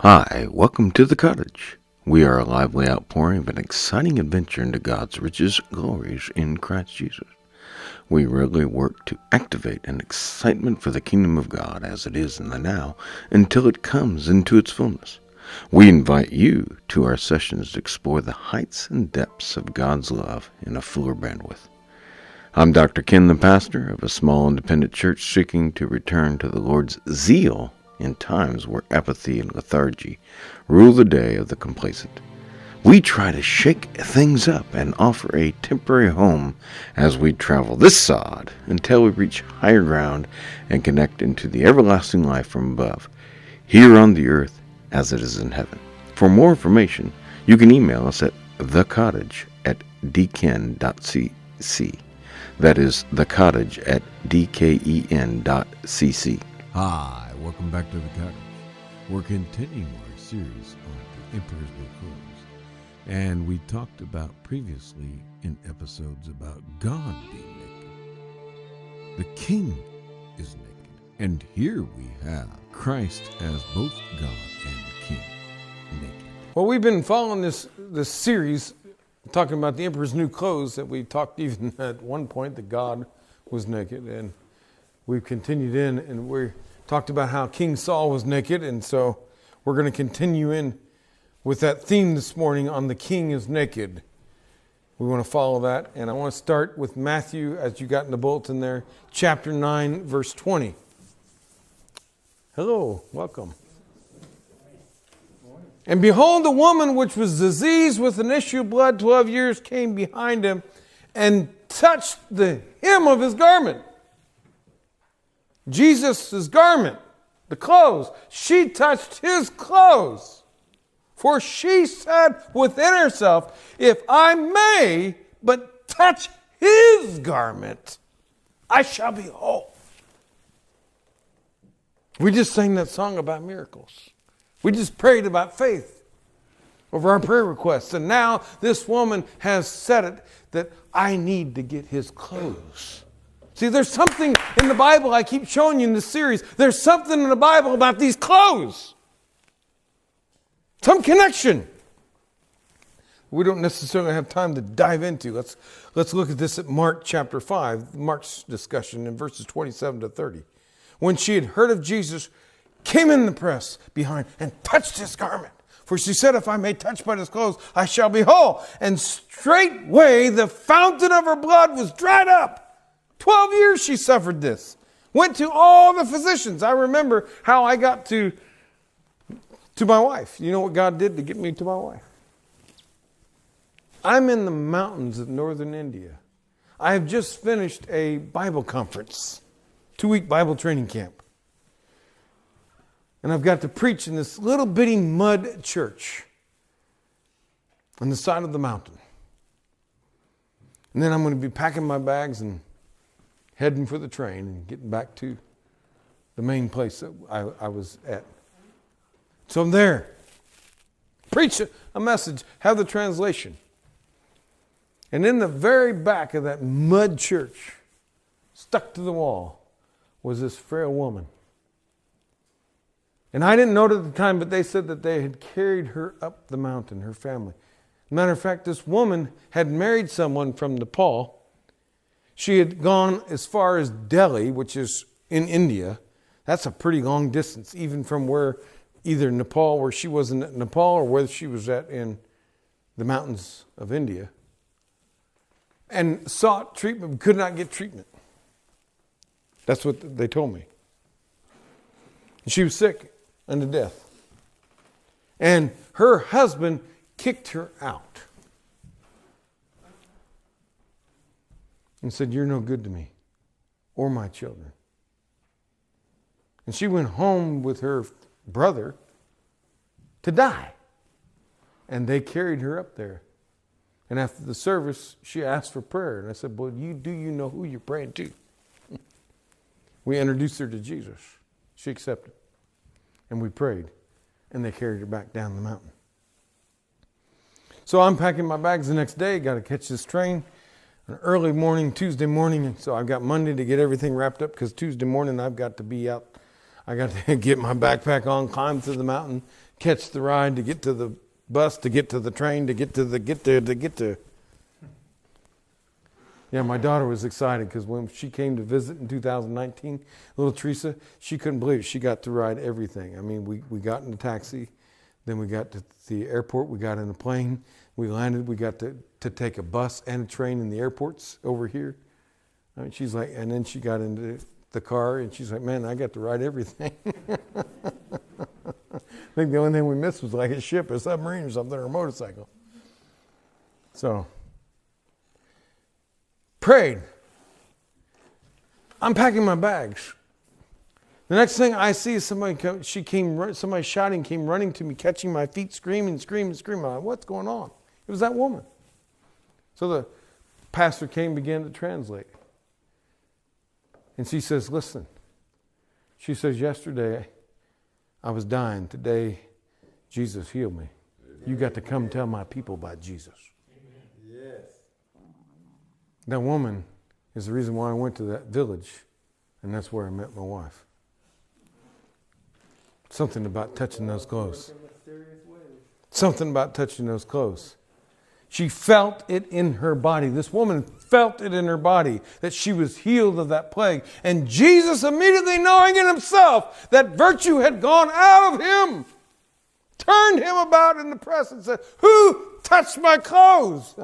Hi, welcome to the cottage. We are a lively outpouring of an exciting adventure into God's riches, glories in Christ Jesus. We regularly work to activate an excitement for the kingdom of God as it is in the now until it comes into its fullness. We invite you to our sessions to explore the heights and depths of God's love in a fuller bandwidth. I'm Dr. Ken, the pastor of a small independent church seeking to return to the Lord's zeal in times where apathy and lethargy rule the day of the complacent. We try to shake things up and offer a temporary home as we travel this sod until we reach higher ground and connect into the everlasting life from above, here on the earth as it is in heaven. For more information, you can email us at thecottage@dken.cc. That is thecottage@dken.cc. Hi, welcome back to the cottage. We're continuing our series on the Emperor's New Clothes, and we talked about previously in episodes about God being naked. The King is naked, and here we have Christ as both God and King naked. Well, we've been following this series, talking about the Emperor's New Clothes, that we talked even at one point that God was naked, and we've continued in, and we talked about how King Saul was naked, and so we're going to continue in with that theme this morning on the King is naked. We want to follow that, and I want to start with Matthew, as you got in the bulletin there, chapter 9, verse 20. Hello, welcome. And behold, the woman which was diseased with an issue of blood 12 years came behind him and touched the hem of his garment. Jesus' garment, the clothes. She touched his clothes. For she said within herself, if I may but touch his garment, I shall be whole. We just sang that song about miracles. We just prayed about faith over our prayer requests. And now this woman has said it, that I need to get his clothes. See, there's something in the Bible, I keep showing you in this series, there's something in the Bible about these clothes. Some connection. We don't necessarily have time to dive into. Let's look at this at Mark chapter 5, Mark's discussion in verses 27 to 30. When she had heard of Jesus, came in the press behind and touched his garment. For she said, if I may touch but his clothes, I shall be whole. And straightway the fountain of her blood was dried up. 12 years she suffered this. Went to all the physicians. I remember how I got to my wife. You know what God did to get me to my wife? I'm in the mountains of northern India. I have just finished a Bible conference, 2-week Bible training camp. And I've got to preach in this little bitty mud church on the side of the mountain. And then I'm going to be packing my bags and heading for the train and getting back to the main place that I was at. So I'm there. Preach a message, have the translation. And in the very back of that mud church, stuck to the wall, was this frail woman. And I didn't know it at the time, but they said that they had carried her up the mountain, her family. Matter of fact, this woman had married someone from Nepal. She had gone as far as Delhi, which is in India. That's a pretty long distance, even from where either Nepal, where she was in Nepal, or where she was at in the mountains of India. And sought treatment, could not get treatment. That's what they told me. And she was sick unto death. And her husband kicked her out. And said, you're no good to me or my children. And she went home with her brother to die. And they carried her up there. And after the service, she asked for prayer. And I said, well, do you know who you're praying to? We introduced her to Jesus. She accepted. And we prayed. And they carried her back down the mountain. So I'm packing my bags the next day. Got to catch this train. An early morning, Tuesday morning. And so I've got Monday to get everything wrapped up, because Tuesday morning I've got to be out. I got to get my backpack on, climb through the mountain, catch the ride to get to the bus, to get to the train, to get to. Yeah, my daughter was excited because when she came to visit in 2019, little Teresa, she couldn't believe it. She got to ride everything. I mean, we got in the taxi, then we got to the airport, we got in a plane, we landed, we got to take a bus and a train in the airports over here. I mean, she's like, and then she got into the car and she's like, man, I got to ride everything. I think the only thing we missed was like a ship, a submarine or something, or a motorcycle. So, prayed. I'm packing my bags. The next thing I see is somebody shouting, came running to me, catching my feet, screaming. I'm like, what's going on? It was that woman. So the pastor came, began to translate. And she says, listen. She says, yesterday I was dying. Today Jesus healed me. You got to come tell my people about Jesus. Yes. That woman is the reason why I went to that village, and that's where I met my wife. Something about touching those clothes. Something about touching those clothes. She felt it in her body. This woman felt it in her body that she was healed of that plague. And Jesus, immediately knowing in himself that virtue had gone out of him, turned him about in the press and said, who touched my clothes?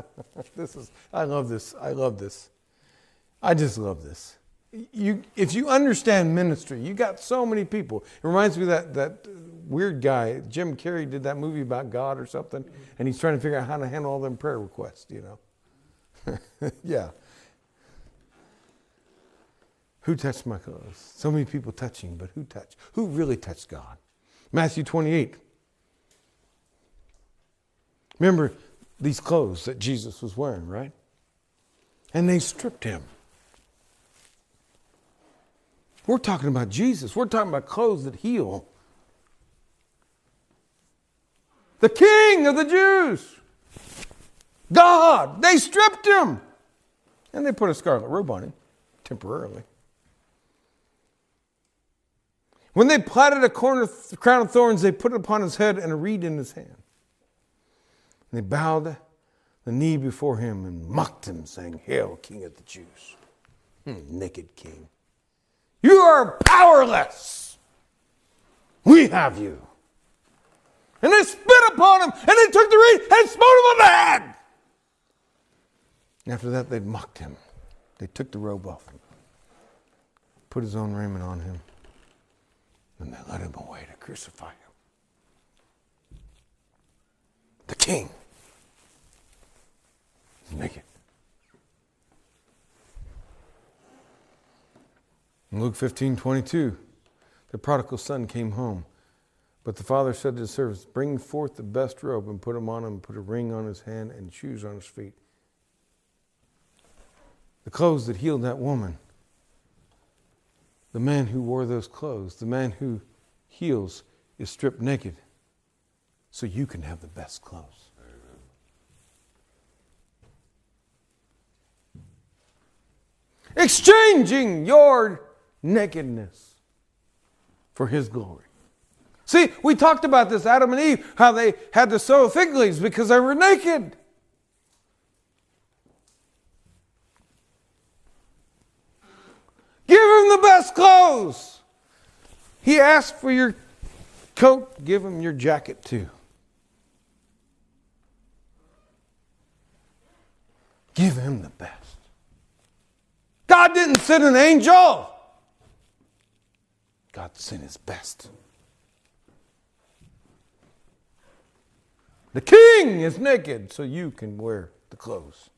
I love this. I just love this. If you understand ministry, you got so many people. It reminds me of that weird guy, Jim Carrey did that movie about God or something, and he's trying to figure out how to handle all them prayer requests, you know. Yeah. Who touched my clothes? So many people touching, but who touched? Who really touched God? Matthew 28. Remember these clothes that Jesus was wearing, right? And they stripped him. We're talking about Jesus. We're talking about clothes that heal. The King of the Jews. God. They stripped him. And they put a scarlet robe on him, temporarily. When they plaited a crown of thorns, they put it upon his head and a reed in his hand. And they bowed the knee before him and mocked him, saying, Hail, King of the Jews. Naked king. You are powerless. We have you. And they spit upon him, and they took the reed and smote him on the head. And after that, they mocked him. They took the robe off him, put his own raiment on him, and they led him away to crucify him. The king is naked. In Luke 15:22, the prodigal son came home. But the father said to the servants, bring forth the best robe and put him on him, put a ring on his hand and shoes on his feet. The clothes that healed that woman, the man who wore those clothes, the man who heals is stripped naked so you can have the best clothes. Exchanging your nakedness for his glory. See, we talked about this, Adam and Eve, how they had to sew fig leaves because they were naked. Give him the best clothes. He asked for your coat, give him your jacket too. Give him the best. God didn't send an angel. God sent his best. The king is naked, so you can wear the clothes.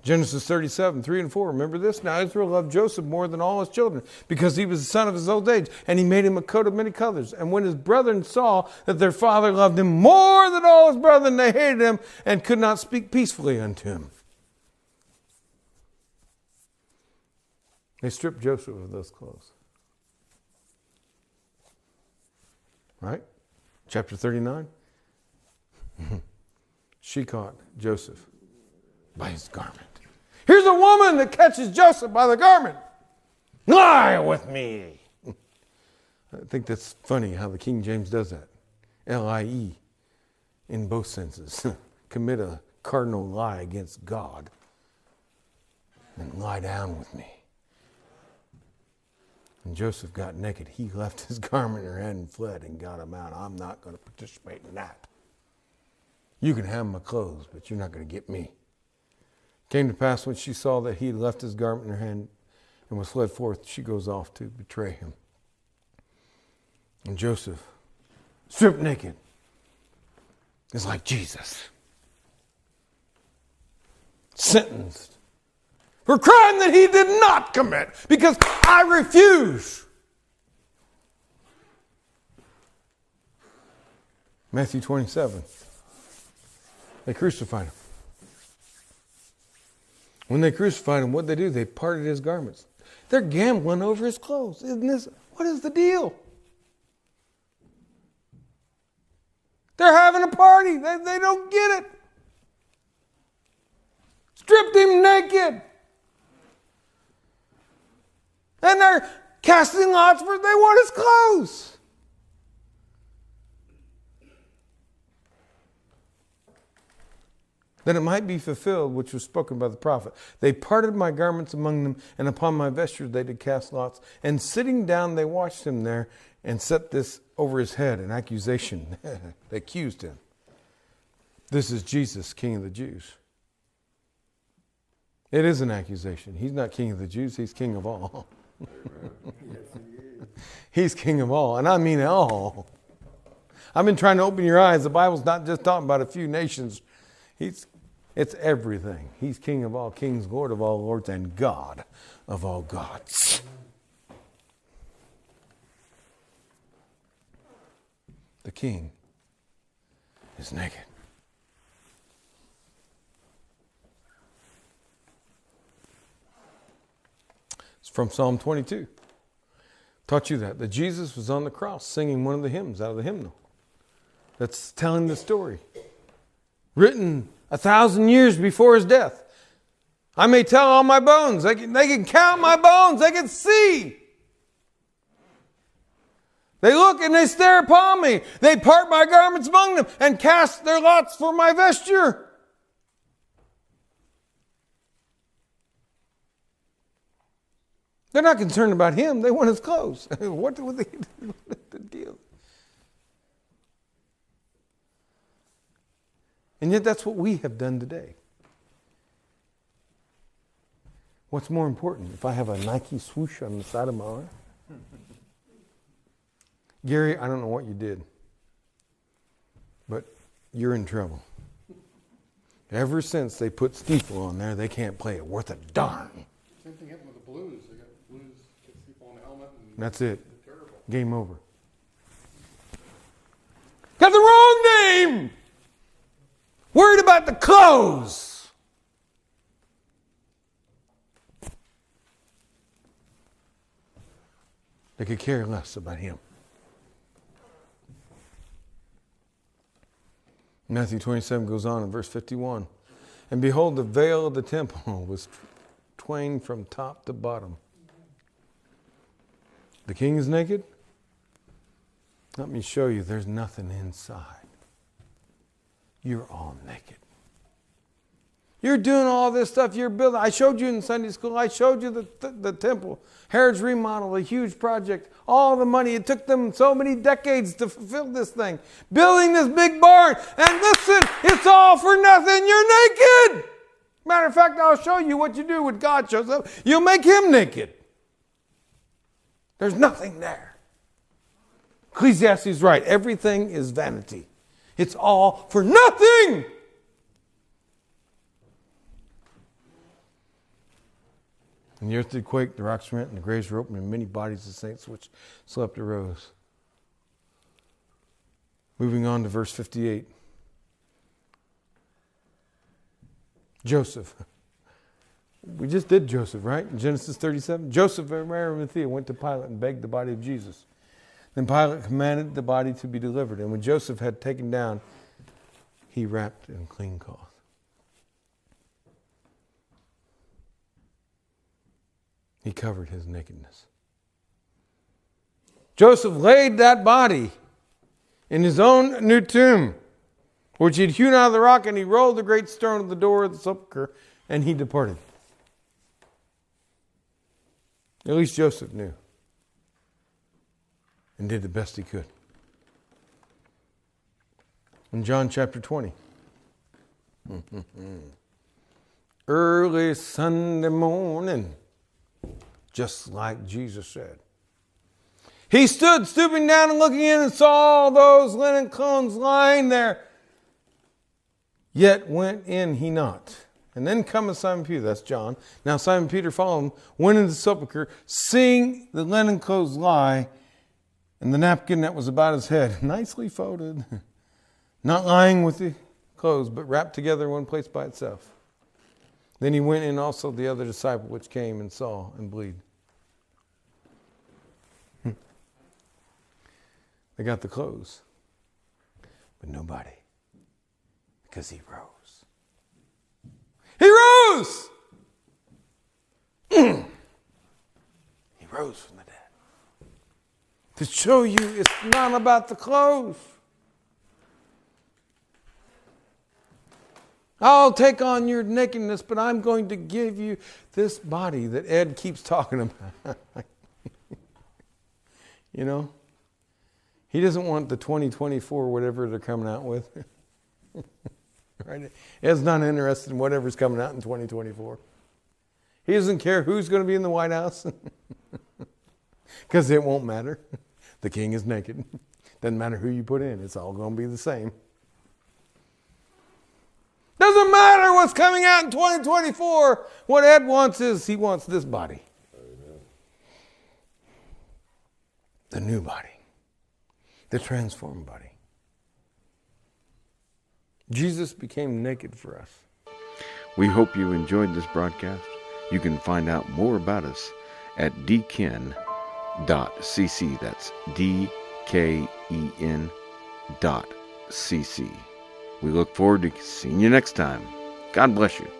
Genesis 37:3-4. Remember this? Now Israel loved Joseph more than all his children, because he was the son of his old age, and he made him a coat of many colors. And when his brethren saw that their father loved him more than all his brethren, they hated him and could not speak peacefully unto him. They stripped Joseph of those clothes. Right? Chapter 39. She caught Joseph by his garment. Here's a woman that catches Joseph by the garment. Lie with me. I think that's funny how the King James does that. L-I-E in both senses. Commit a cardinal lie against God and lie down with me. And Joseph got naked. He left his garment in her hand and fled and got him out. I'm not going to participate in that. You can have my clothes, but you're not going to get me. Came to pass when she saw that he had left his garment in her hand and was fled forth, she goes off to betray him. And Joseph, stripped naked, is like Jesus. Sentenced for a crime that he did not commit, because I refuse. Matthew 27. They crucified him. When they crucified him, what did they do? They parted his garments. They're gambling over his clothes. What is the deal? They're having a party. They don't get it. Stripped him naked. And they're casting lots for, they want his clothes. That it might be fulfilled, which was spoken by the prophet. They parted my garments among them, and upon my vesture they did cast lots. And sitting down, they watched him there, and set this over his head, an accusation. They accused him. This is Jesus, King of the Jews. It is an accusation. He's not King of the Jews, he's King of all. He's King of all, and I mean all. I've been trying to open your eyes. The Bible's not just talking about a few nations. It's everything. He's King of all kings, Lord of all lords, and God of all gods. The King is naked. It's from Psalm 22. Taught you that Jesus was on the cross singing one of the hymns out of the hymnal. That's telling the story. Written 1,000 years before his death. I may tell all my bones. They can count my bones. They can see. They look and they stare upon me. They part my garments among them and cast their lots for my vesture. They're not concerned about him. They want his clothes. What the deal? And yet that's what we have done today. What's more important? If I have a Nike swoosh on the side of my arm? Gary, I don't know what you did, but you're in trouble. Ever since they put Steeple on there, they can't play it worth a darn. Same thing happened with the Blues. They got Blues, get Steeple on the helmet. And That's it. terrible. Game over. Got the wrong name! Worried about the clothes. They could care less about him. Matthew 27 goes on in verse 51. And behold, the veil of the temple was twain from top to bottom. The king is naked. Let me show you, there's nothing inside. You're all naked. You're doing all this stuff. You're building. I showed you in Sunday school. I showed you the temple. Herod's remodel, a huge project. All the money. It took them so many decades to fulfill this thing. Building this big barn. And listen, it's all for nothing. You're naked. Matter of fact, I'll show you what you do when God shows up. You'll make him naked. There's nothing there. Ecclesiastes is right. Everything is vanity. It's all for nothing. And the earth did quake, the rocks rent, and the graves were opened, and many bodies of saints which slept arose. Moving on to verse 58. Joseph. We just did Joseph, right? In Genesis 37. Joseph of Arimathea went to Pilate and begged the body of Jesus. Then Pilate commanded the body to be delivered. And when Joseph had taken down, he wrapped in clean cloth. He covered his nakedness. Joseph laid that body in his own new tomb, which he had hewn out of the rock, and he rolled the great stone of the door of the sepulchre, and he departed. At least Joseph knew and did the best he could. In John chapter 20, early Sunday morning, just like Jesus said, he stood stooping down and looking in and saw all those linen clothes lying there. Yet went in he not. And then cometh Simon Peter, that's John. Now Simon Peter followed him, went into the sepulchre, seeing the linen clothes lie, and the napkin that was about his head, nicely folded, not lying with the clothes, but wrapped together in one place by itself. Then he went in also the other disciple which came and saw and believed. They got the clothes, but nobody, because he rose. He rose! He rose from the dead. To show you it's not about the clothes. I'll take on your nakedness, but I'm going to give you this body that Ed keeps talking about. You know? He doesn't want the 2024 whatever they're coming out with. Right? Ed's not interested in whatever's coming out in 2024. He doesn't care who's going to be in the White House. Because it won't matter. The king is naked. Doesn't matter who you put in. It's all going to be the same. Doesn't matter what's coming out in 2024. What Ed wants is he wants this body. Amen. The new body. The transformed body. Jesus became naked for us. We hope you enjoyed this broadcast. You can find out more about us at dken.cc. That's DKEN.cc. We look forward to seeing you next time. God bless you.